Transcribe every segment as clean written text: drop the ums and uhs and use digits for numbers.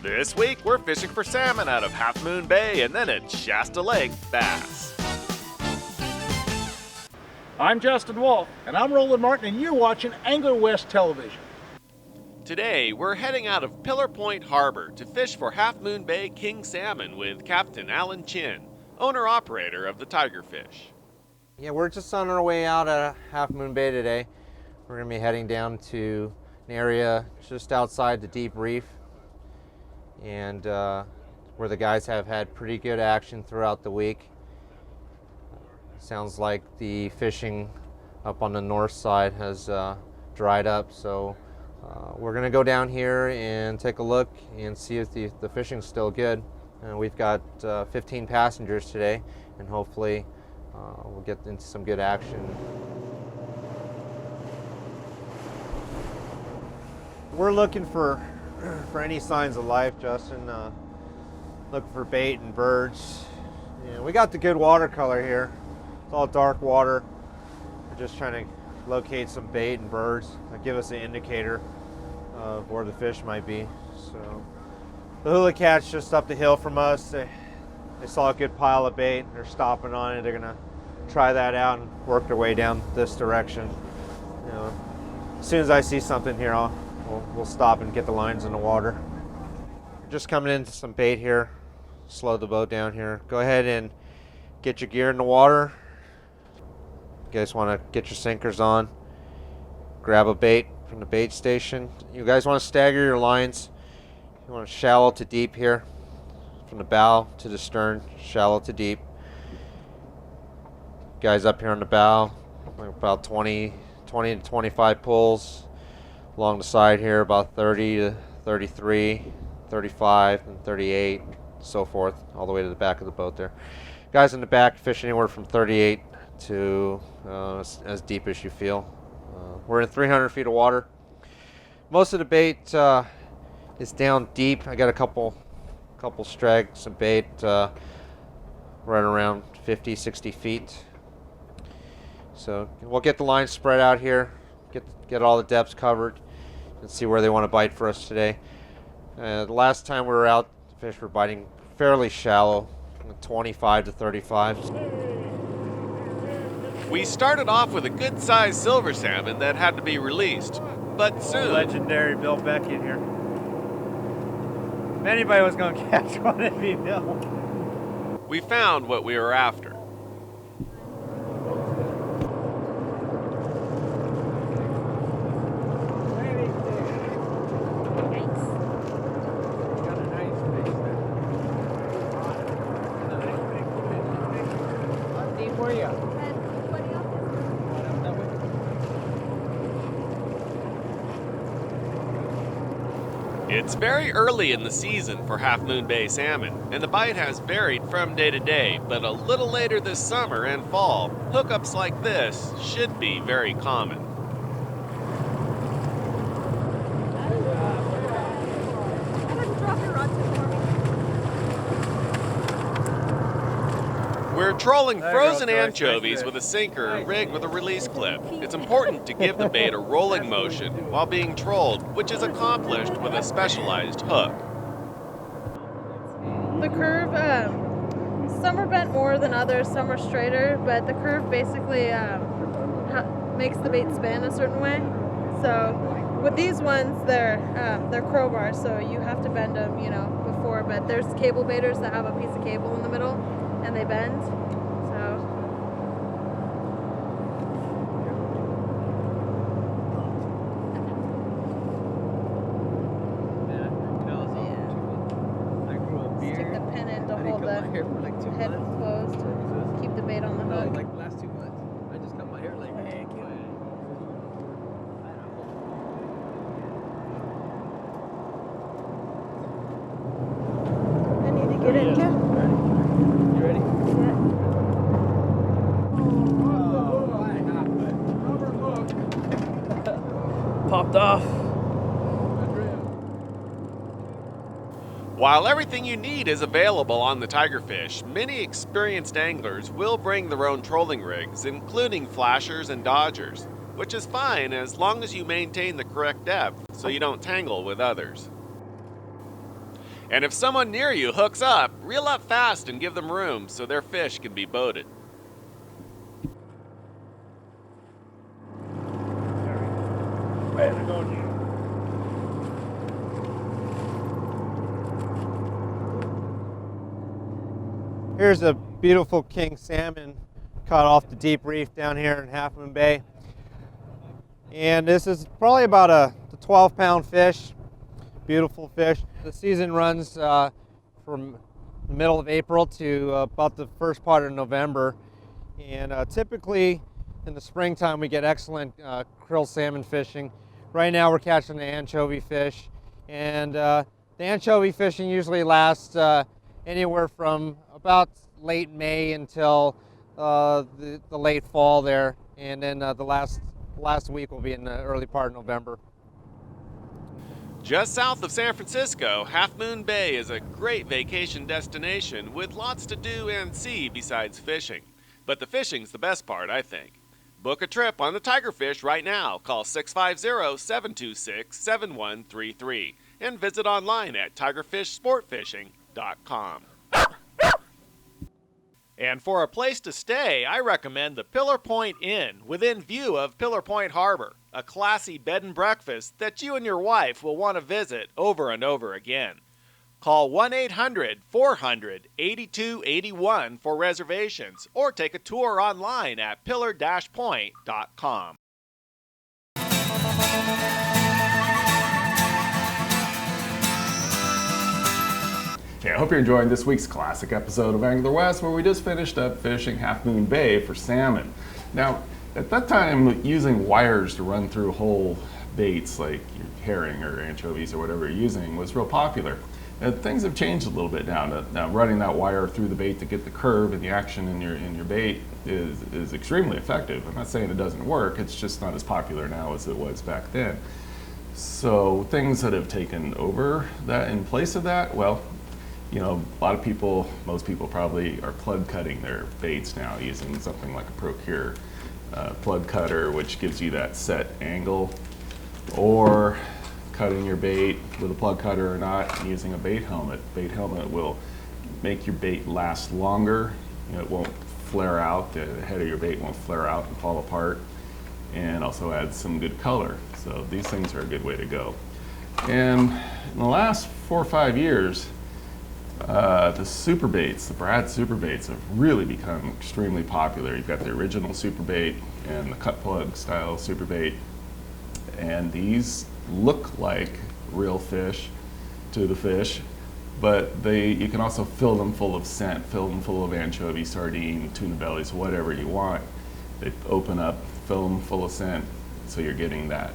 This week, we're fishing for salmon out of Half Moon Bay and then at Shasta Lake bass. I'm Justin Wolf. And I'm Roland Martin, and you're watching Angler West Television. Today, we're heading out of Pillar Point Harbor to fish for Half Moon Bay king salmon with Captain Alan Chin, owner-operator of the Tigerfish. Yeah, we're just on our way out of Half Moon Bay today. We're going to be heading down to an area just outside the Deep Reef, and where the guys have had pretty good action throughout the week. Sounds like the fishing up on the north side has dried up, so we're going to go down here and take a look and see if the fishing's still good. We've got 15 passengers today, and hopefully we'll get into some good action. We're looking for any signs of life, Justin. Looking for bait and birds. Yeah, we got the good watercolor here. It's all dark water. We're just trying to locate some bait and birds that give us an indicator of where the fish might be. So the hula cat's just up the hill from us. They saw a good pile of bait. They're stopping on it. They're gonna try that out and work their way down this direction. You know, as soon as I see something here, we'll stop and get the lines in the water. Just coming into some bait here. Slow the boat down here. Go ahead and get your gear in the water. You guys want to get your sinkers on. Grab a bait from the bait station. You guys want to stagger your lines. You want to shallow to deep here. From the bow to the stern, shallow to deep. Guys up here on the bow, like about 20 to 25 pulls. Along the side here, about 30 to 33, 35, and 38, so forth, all the way to the back of the boat there. Guys in the back fish anywhere from 38 to as deep as you feel. We're in 300 feet of water. Most of the bait is down deep. I got a couple strags of bait right around 50, 60 feet. So we'll get the line spread out here, get all the depths covered, and see where they want to bite for us today. The last time we were out, the fish were biting fairly shallow, 25 to 35. We started off with a good-sized silver salmon that had to be released, but soon... Legendary Bill Beckett here. If anybody was going to catch one, it'd be Bill. we found what we were after. It's very early in the season for Half Moon Bay salmon, and the bite has varied from day to day, but a little later this summer and fall, hookups like this should be very common. We're trolling frozen anchovies with a sinker rigged with a release clip. It's important to give the bait a rolling motion while being trolled, which is accomplished with a specialized hook. The curve, some are bent more than others, some are straighter, but the curve basically makes the bait spin a certain way. So with these ones, they're crowbars, so you have to bend them, before. But there's cable baiters that have a piece of cable in the middle, and they bend. Stick the pin in to hold the head closed to keep the bait on the hook. Like the last 2 months. I just cut my hair like heck. I need to get in, Jeff. You ready? Yeah. Popped off. While everything you need is available on the Tigerfish, many experienced anglers will bring their own trolling rigs, including flashers and dodgers, which is fine as long as you maintain the correct depth so you don't tangle with others. And if someone near you hooks up, reel up fast and give them room so their fish can be boated. Way to go, Jim. Here's a beautiful king salmon caught off the deep reef down here in Half Moon Bay. And this is probably about a 12-pound fish. Beautiful fish. The season runs from the middle of April to about the first part of November. And typically in the springtime we get excellent krill salmon fishing. Right now we're catching the anchovy fish. And the anchovy fishing usually lasts anywhere from about late May until the late fall there. And then the last week will be in the early part of November. Just south of San Francisco, Half Moon Bay is a great vacation destination with lots to do and see besides fishing. But the fishing's the best part, I think. Book a trip on the Tigerfish right now. Call 650-726-7133 and visit online at tigerfishsportfishing.com. And for a place to stay, I recommend the Pillar Point Inn within view of Pillar Point Harbor, a classy bed and breakfast that you and your wife will want to visit over and over again. Call 1-800-400-8281 for reservations or take a tour online at pillar-point.com. Okay, I hope you're enjoying this week's classic episode of Angler West, where we just finished up fishing Half Moon Bay for salmon. Now, at that time, using wires to run through whole baits like your herring or anchovies or whatever you're using was real popular. And things have changed a little bit now. Now, running that wire through the bait to get the curve and the action in your bait is extremely effective. I'm not saying it doesn't work, it's just not as popular now as it was back then. So things that have taken over that in place of that, well, you know, a lot of people, most people probably are plug cutting their baits now using something like a Procure plug cutter, which gives you that set angle, or cutting your bait with a plug cutter or not, and using a bait helmet. Bait helmet will make your bait last longer. You know, it won't flare out, the head of your bait won't flare out and fall apart, and also adds some good color. So these things are a good way to go. And in the last 4 or 5 years, the super baits, the Brad super baits, have really become extremely popular. You've got the original super bait and the cut plug style super bait, and these look like real fish to the fish, but you can also fill them full of scent, fill them full of anchovy, sardine, tuna bellies, whatever you want. They open up, fill them full of scent, so you're getting that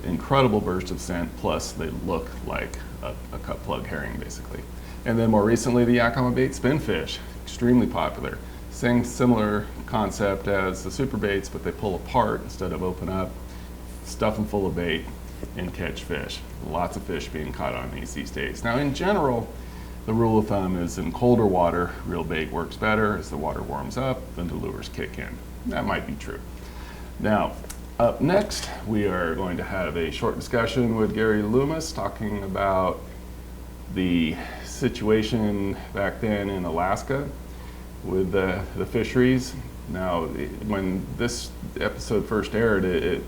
incredible burst of scent, plus they look like a cut plug herring basically. And then more recently, the Yakama bait spinfish, extremely popular. Same similar concept as the super baits, but they pull apart instead of open up, stuff them full of bait, and catch fish. Lots of fish being caught on these days. Now, in general, the rule of thumb is in colder water, real bait works better. As the water warms up, then the lures kick in. That might be true. Now, up next, we are going to have a short discussion with Gary Loomis talking about the situation back then in Alaska with the fisheries. Now, when this episode first aired, it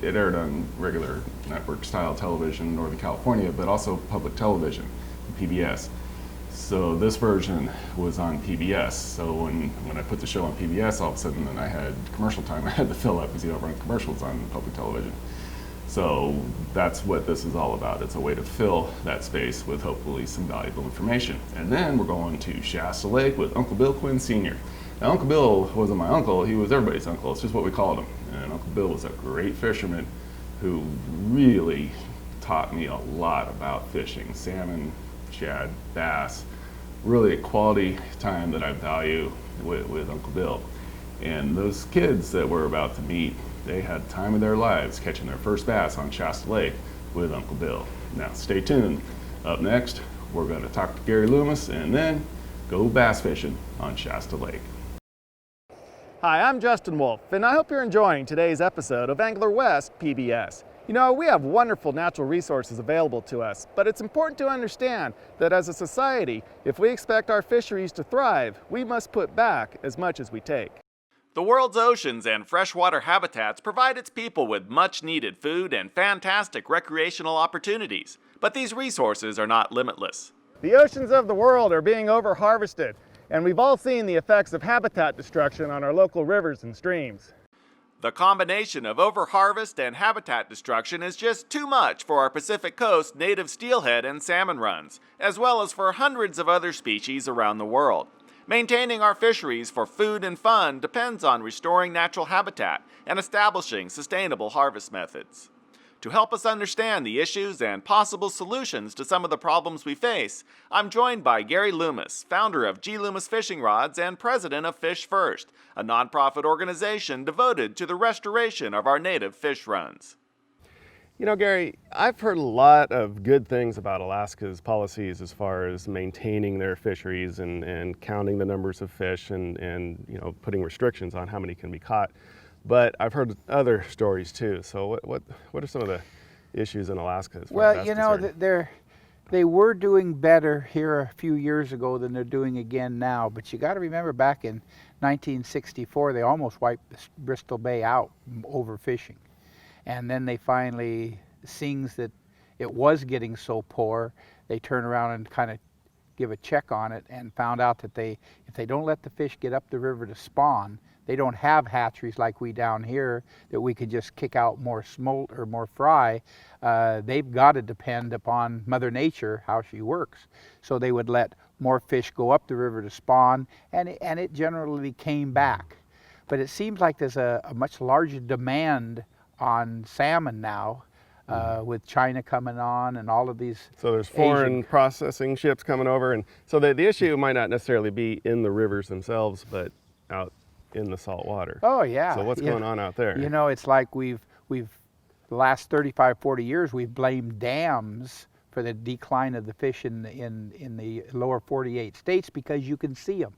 aired on regular network style television in Northern California, but also public television, PBS. So this version was on PBS. So when I put the show on PBS, all of a sudden then I had commercial time I had to fill up because you don't run commercials on public television. So that's what this is all about. It's a way to fill that space with hopefully some valuable information. And then we're going to Shasta Lake with Uncle Bill Quinn Sr. Now, Uncle Bill wasn't my uncle, he was everybody's uncle. It's just what we called him. And Uncle Bill was a great fisherman who really taught me a lot about fishing. Salmon, shad, bass, really a quality time that I value with Uncle Bill. And those kids that we're about to meet, they had the time of their lives catching their first bass on Shasta Lake with Uncle Bill. Now stay tuned. Up next, we're going to talk to Gary Loomis and then go bass fishing on Shasta Lake. Hi, I'm Justin Wolf, and I hope you're enjoying today's episode of Angler West PBS. You know, we have wonderful natural resources available to us, but it's important to understand that as a society, if we expect our fisheries to thrive, we must put back as much as we take. The world's oceans and freshwater habitats provide its people with much-needed food and fantastic recreational opportunities, but these resources are not limitless. The oceans of the world are being over-harvested, and we've all seen the effects of habitat destruction on our local rivers and streams. The combination of overharvest and habitat destruction is just too much for our Pacific Coast native steelhead and salmon runs, as well as for hundreds of other species around the world. Maintaining our fisheries for food and fun depends on restoring natural habitat and establishing sustainable harvest methods. To help us understand the issues and possible solutions to some of the problems we face, I'm joined by Gary Loomis, founder of G. Loomis Fishing Rods and president of Fish First, a nonprofit organization devoted to the restoration of our native fish runs. You know, Gary, I've heard a lot of good things about Alaska's policies as far as maintaining their fisheries and counting the numbers of fish and you know, putting restrictions on how many can be caught. But I've heard other stories too. So what are some of the issues in Alaska as far as that's you know, concerned? they were doing better here a few years ago than they're doing again now. But you got to remember, back in 1964, they almost wiped Bristol Bay out overfishing. And then they finally, seeing that it was getting so poor, they turned around and kind of give a check on it and found out that if they don't let the fish get up the river to spawn, they don't have hatcheries like we down here that we could just kick out more smolt or more fry. They've got to depend upon Mother Nature, how she works. So they would let more fish go up the river to spawn, and it generally came back. But it seems like there's a much larger demand on salmon now, with China coming on and all of these. So there's foreign processing ships coming over, and so the issue might not necessarily be in the rivers themselves, but out in the salt water. Oh yeah. So what's going on out there? You know, it's like we've the last 35, 40 years we've blamed dams for the decline of the fish in the lower 48 states, because you can see them.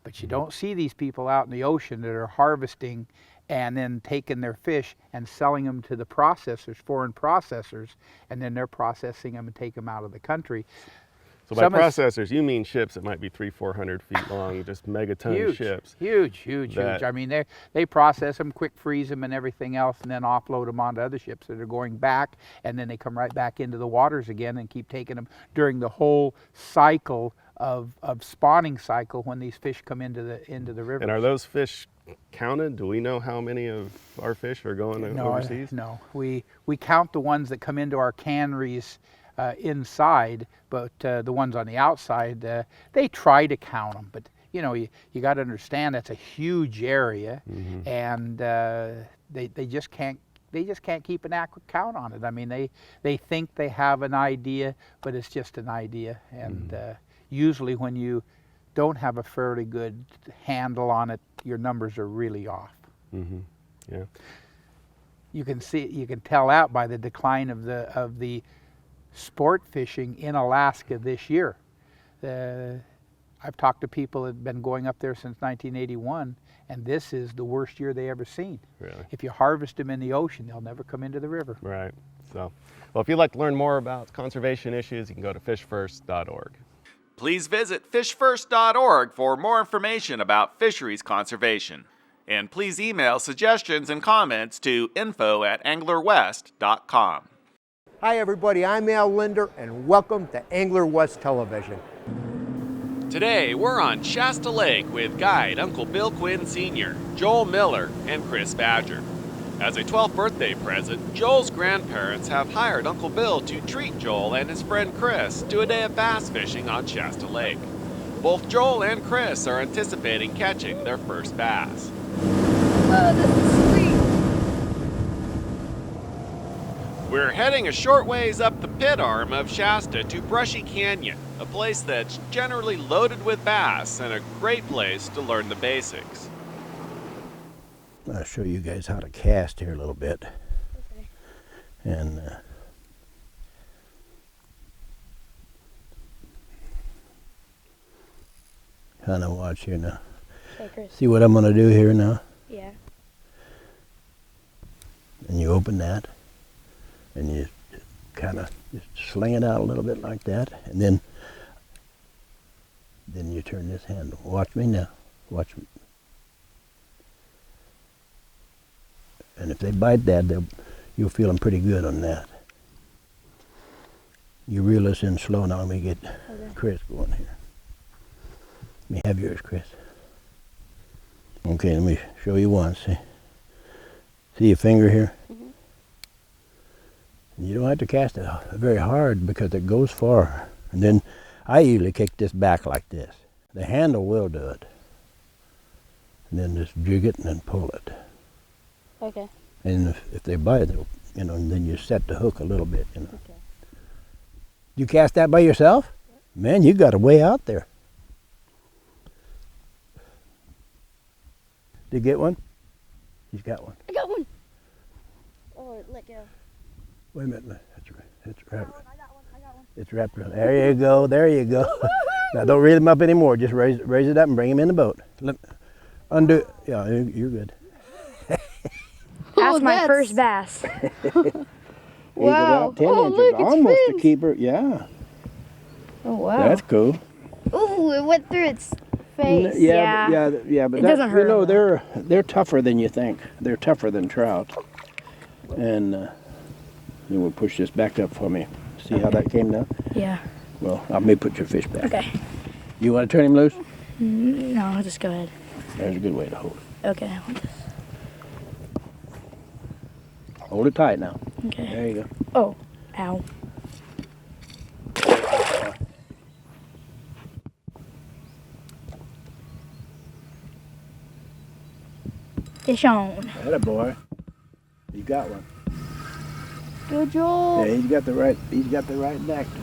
But you don't see these people out in the ocean that are harvesting and then taking their fish and selling them to the processors, foreign processors, and then they're processing them and take them out of the country. So by processors, you mean ships that might be 300-400 feet long, just megaton ships. Huge. I mean, they process them, quick freeze them and everything else, and then offload them onto other ships that are going back, and then they come right back into the waters again and keep taking them during the whole cycle of spawning cycle when these fish come into the river. And are those fish counted? Do we know how many of our fish are going overseas? No, we count the ones that come into our canneries inside, but the ones on the outside, they try to count them. But you know, you got to understand that's a huge area, and they just can't keep an accurate count on it. I mean, they think they have an idea, but it's just an idea, and usually when you don't have a fairly good handle on it, your numbers are really off. Yeah. You can tell that by the decline of the sport fishing in Alaska this year. I've talked to people that have been going up there since 1981, and this is the worst year they ever seen. Really? If you harvest them in the ocean, they'll never come into the river. Right. So, well, if you'd like to learn more about conservation issues, you can go to fishfirst.org. Please visit fishfirst.org for more information about fisheries conservation. And please email suggestions and comments to info@anglerwest.com. Hi everybody, I'm Al Linder and welcome to Angler West Television. Today we're on Shasta Lake with guide Uncle Bill Quinn Sr., Joel Miller, and Chris Badger. As a 12th birthday present, Joel's grandparents have hired Uncle Bill to treat Joel and his friend Chris to a day of bass fishing on Shasta Lake. Both Joel and Chris are anticipating catching their first bass. Oh, this is sweet. We're heading a short ways up the pit arm of Shasta to Brushy Canyon, a place that's generally loaded with bass and a great place to learn the basics. I'll show you guys how to cast here a little bit. Okay. And kind of watch here now. Okay, Chris. See what I'm going to do here now? Yeah. And you open that. and you kind of sling it out a little bit like that, and then you turn this handle. Watch me now. Watch me. And if they bite that, you'll feel them pretty good on that. You reel this in slow now. Let me get Chris going here. Let me have yours, Chris. Okay, let me show you one. See your finger here? Mhm. You don't have to cast it very hard because it goes far. And then I usually kick this back like this. The handle will do it. And then just jig it and then pull it. Okay. And if they bite, you know, and then you set the hook a little bit, you know. Okay. You cast that by yourself? Man, you got a way out there. Did you get one? He's got one. I got one. Oh, let go. Wait a minute. It's wrapped. It's wrapped around. There you go. There you go. Now don't reel him up anymore. Just raise it up and bring him in the boat. Undo. Yeah, you're good. That's my first bass. Wow. 10 inches. Look, it's Almost a fins. keeper. Yeah. Oh, wow. That's cool. Ooh, it went through its face. Yeah, but It doesn't hurt. You know, they're tougher than you think. They're tougher than trout. And you will push this back up for me. See how that came down? Yeah. Well, I may put your fish back. Okay. You want to turn him loose? No, just go ahead. There's a good way to hold it. Okay. I want this. Hold it tight now. Okay. There you go. Oh, ow. Fish on. Atta boy. You got one. Good job. Yeah, he's got the right back to it.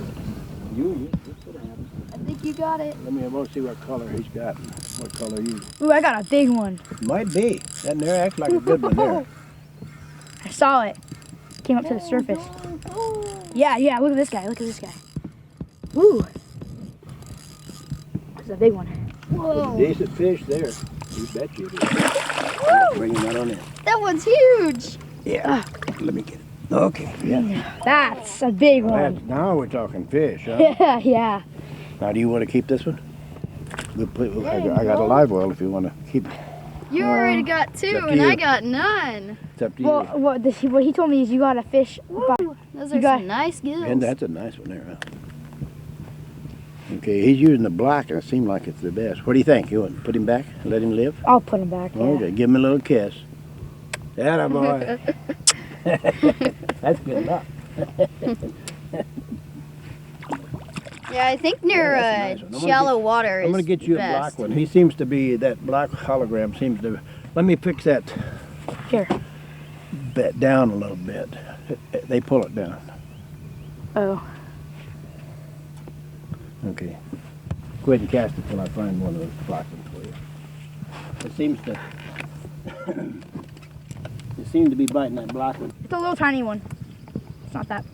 You put it happen. I think you got it. We'll see what color he's got. What color you? Ooh, I got a big one. Might be. That there acts like a good one there. I saw it. Came up to the surface. Yeah, look at this guy. Look at this guy. Ooh. That's a big one. Whoa. Decent fish there. You bet you do. Bring him right on in. That one's huge. Yeah. Let me get it. Okay. Yeah. That's a big one. Now we're talking fish, huh? Yeah, yeah. Now, do you want to keep this one? I got a live well if you want to keep it. You already got two, up to and you. I got none. It's up to you. Well, what he told me is you got a fish. Those are some nice gills. And that's a nice one there, huh? Okay, he's using the black, and it seemed like it's the best. What do you think? You want to put him back and let him live? I'll put him back. Yeah. Okay, give him a little kiss. Atta boy. That's good enough. Yeah, I think near shallow water is I'm going to get you a best. black one. He seems to be, that black hologram seems to, let me fix that Here. bit down a little bit. They pull it down. Oh. Okay. Go ahead and cast it till I find one of those black ones for you. It seems to, it seems to be biting that black one. It's a little tiny one. It's not that.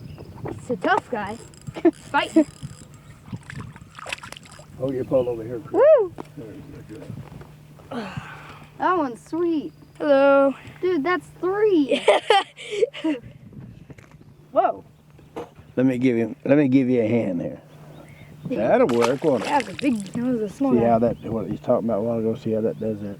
It's a tough guy. It's fighting. Hold your pole over here, Chris. Woo! There you go. That one's sweet. Hello. Dude, that's 3. Whoa. Let me give you a hand there. Yeah. That'll work, won't it? That was a big, that was a small See guy. how what he's talking about a while ago, see how that does that?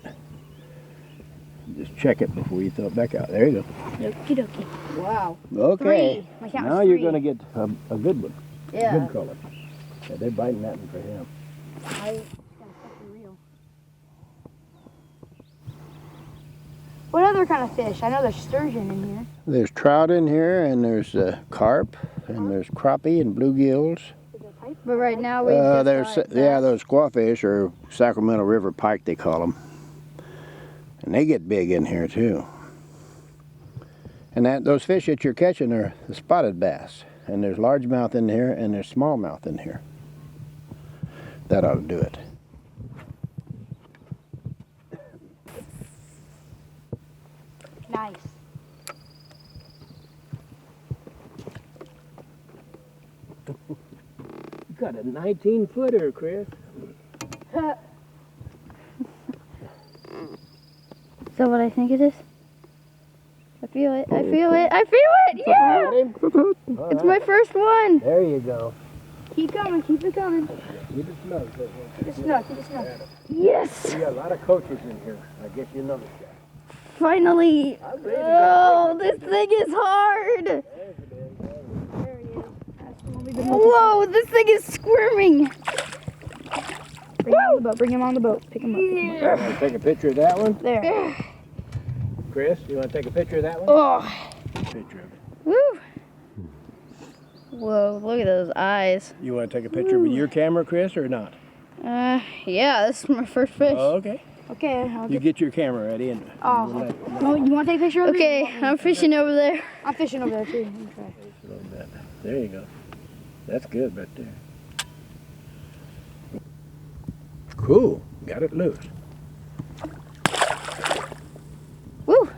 Just check it before you throw it back out. There you go. Okie dokie. Wow. Okay. 3. My count Now was you're 3. going to get a good one. Yeah. A good color. Yeah, they're biting that one for him. What other kind of fish? I know there's sturgeon in here. There's trout in here, and there's carp, and there's crappie and bluegills. But right now we just There's got those squawfish, or Sacramento River pike they call them, and they get big in here too. And those fish that you're catching are the spotted bass, and there's largemouth in here, and there's smallmouth in here. That ought to do it. nice. You got a 19-footer, Chris. Is that what I think it is? feel it. I feel it. I feel it. Yeah. It's my first one. There you go. Keep coming. Keep it coming. Keep it snug. Keep it snug. Keep it snug. Yes. We got a lot of coaches in here. I'll get you another shot. Finally. Oh, this thing is hard. Whoa, this thing is squirming. Bring him on the boat. Bring him on the boat. Pick him up. Pick him up. Want to take a picture of that one? There. Chris, you want to take a picture of that one? Oh. Picture of it. Woo. Whoa, look at those eyes. You want to take a picture with your camera, Chris, or not? Yeah, this is my first fish. Oh, okay. Okay, You get your camera ready and. No, you want to take a picture of me? Okay, I'm fishing over there. I'm fishing over there too. Okay. A little bit. There you go. That's good right there. Cool. Got it loose. Woo!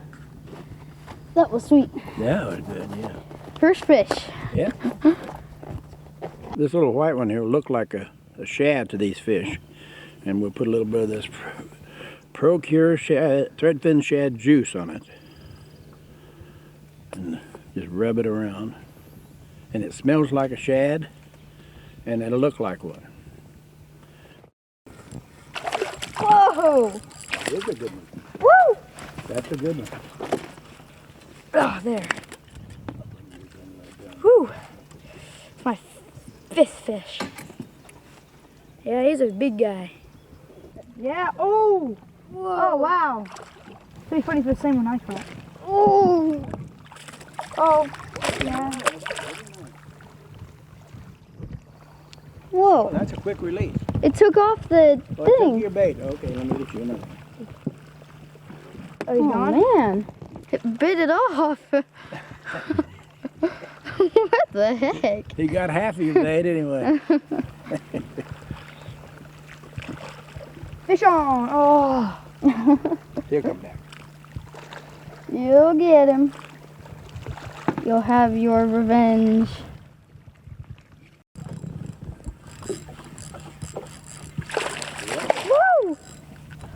That was sweet. Yeah, it was good, yeah. First fish. Yeah. This little white one here will look like a shad to these fish. And we'll put a little bit of this Procure shad, threadfin shad juice on it. And just rub it around. And it smells like a shad, and it'll look like one. Whoa! That is a good one. Woo! That's a good one. Oh, there. Whew. It's my fifth fish. Yeah, he's a big guy. Yeah. Oh! Whoa. Oh, wow. It's pretty funny if it's the same one I caught. Oh! Oh. Yeah. Whoa. That's a quick release. It took off the Oh, thing. it took your bait. Okay, let me get you another. Oh, man. It bit it off. What the heck? He got half of your bait anyway. Fish on. Oh. He'll come back. You'll get him. You'll have your revenge. Woo!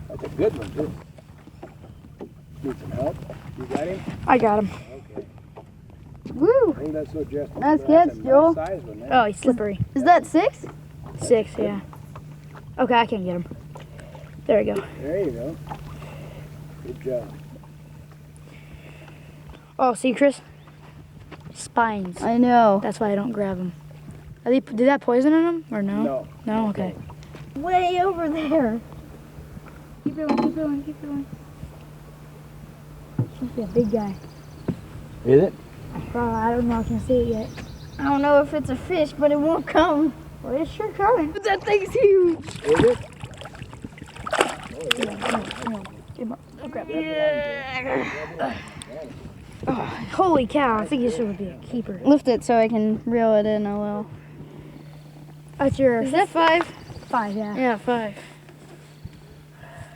That's a good one, too. Need some help? You got him? I got him. Okay. Woo! I think that's what Justin. That's a good, nice Joel. size one there. Oh, he's slippery. Is that 6? 6, yeah. Okay, I can get him. There we go. There you go. Good job. Oh, see, Chris? Spines. I know. That's why I don't grab them. Did that poison in them or no? No. No? Okay. Way over there. Keep going, keep going, keep going. Must be a big guy. Is it? I don't know if I can see it yet. I don't know if it's a fish, but it won't come. Well, it's sure coming. That thing's huge. Is it? Come on. I'll grab it. Oh, holy cow, I think this would be a keeper. Lift it so I can reel it in a little. That's your... Is that 5? 5, yeah. Yeah, 5.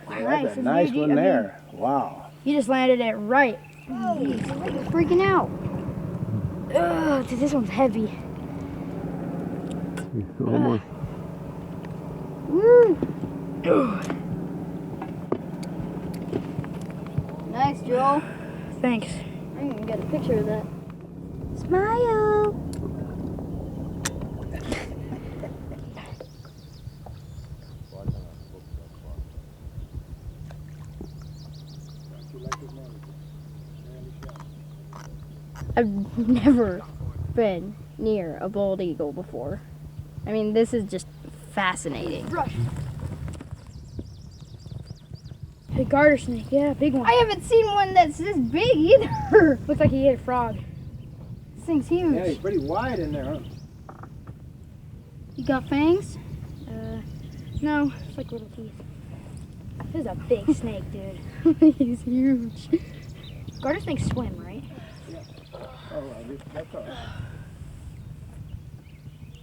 Wow, that's a nice one there. Wow. You just landed it right. Oh, he's freaking out. Ugh, dude, this one's heavy. Almost. Woo! Nice, Joel. Thanks. I'm gonna get a picture of that. Smile. I've never been near a bald eagle before. I mean, this is just fascinating. A garter snake, yeah, big one. I haven't seen one that's this big either. Looks like he ate a frog. This thing's huge. Yeah, he's pretty wide in there, huh? You got fangs? No, it's like little teeth. This is a big snake, dude. He's huge. Garter snakes swim, right? Yeah. Oh, that's all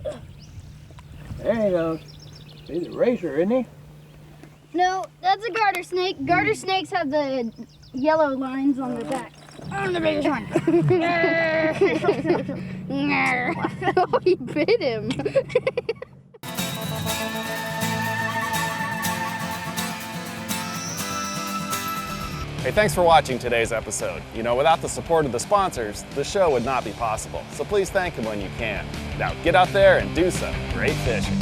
right. There he goes. He's a racer, isn't he? No, that's a garter snake. Garter snakes have the yellow lines on their back. I'm the biggest one. Oh, he bit him. Hey, thanks for watching today's episode. You know, without the support of the sponsors, the show would not be possible. So please thank them when you can. Now get out there and do some great fishing.